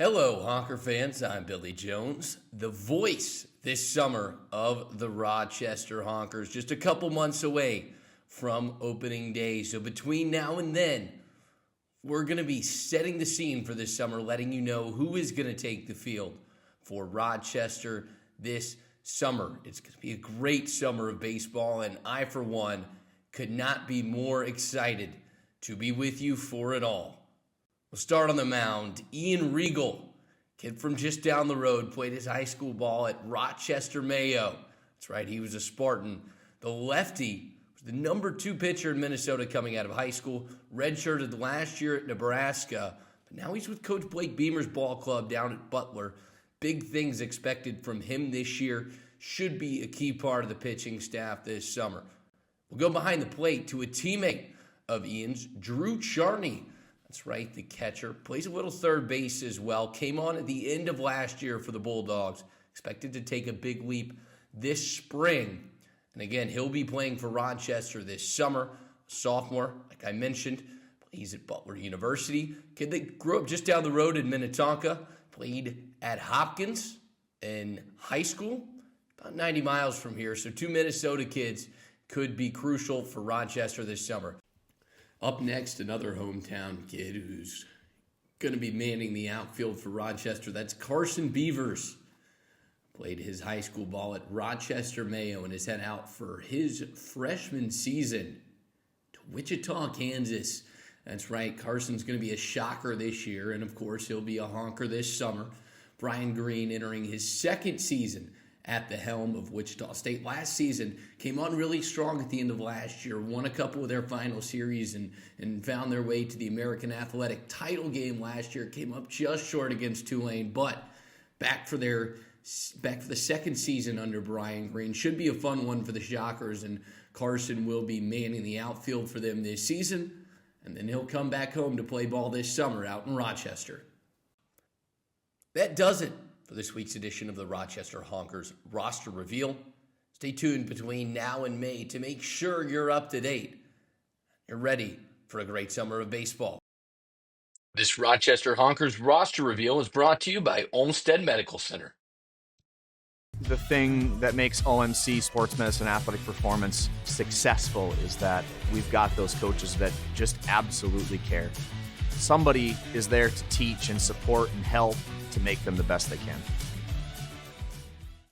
Hello, Honker fans. I'm Billy Jones, the voice this summer of the Rochester Honkers. Just a couple months away from opening day. So between now and then, we're going to be setting the scene for this summer, letting you know who is going to take the field for Rochester this summer. It's going to be a great summer of baseball, and I, for one, could not be more excited to be with you for it all. We'll start on the mound. Ian Regal, kid from just down the road, played his high school ball at Rochester Mayo. That's right, he was a Spartan. The lefty was the number 2 pitcher in Minnesota coming out of high school, redshirted last year at Nebraska, but now he's with Coach Blake Beamer's ball club down at Butler. Big things expected from him this year. Should be a key part of the pitching staff this summer. We'll go behind the plate to a teammate of Ian's, Drew Charney. That's right, the catcher. Plays a little third base as well. Came on at the end of last year for the Bulldogs. Expected to take a big leap this spring. And again, he'll be playing for Rochester this summer. Sophomore, like I mentioned, plays at Butler University. Kid that grew up just down the road in Minnetonka. Played at Hopkins in high school, about 90 miles from here. So 2 Minnesota kids could be crucial for Rochester this summer. Up next, another hometown kid who's going to be manning the outfield for Rochester. That's Carson Beavers. Played his high school ball at Rochester Mayo and is head out for his freshman season to Wichita, Kansas. That's right, Carson's going to be a shocker this year, and of course, he'll be a honker this summer. Brian Green entering his second season at the helm of Wichita State. Last season, came on really strong at the end of last year, won a couple of their final series and found their way to the American Athletic title game last year. Came up just short against Tulane, but back for the second season under Brian Green. Should be a fun one for the Shockers, and Carson will be manning the outfield for them this season, and then he'll come back home to play ball this summer out in Rochester. That does it for this week's edition of the Rochester Honkers roster reveal. Stay tuned between now and May to make sure you're up to date. You're ready for a great summer of baseball. This Rochester Honkers roster reveal is brought to you by Olmsted Medical Center. The thing that makes OMC Sports Medicine Athletic Performance successful is that we've got those coaches that just absolutely care. Somebody is there to teach and support and help to make them the best they can.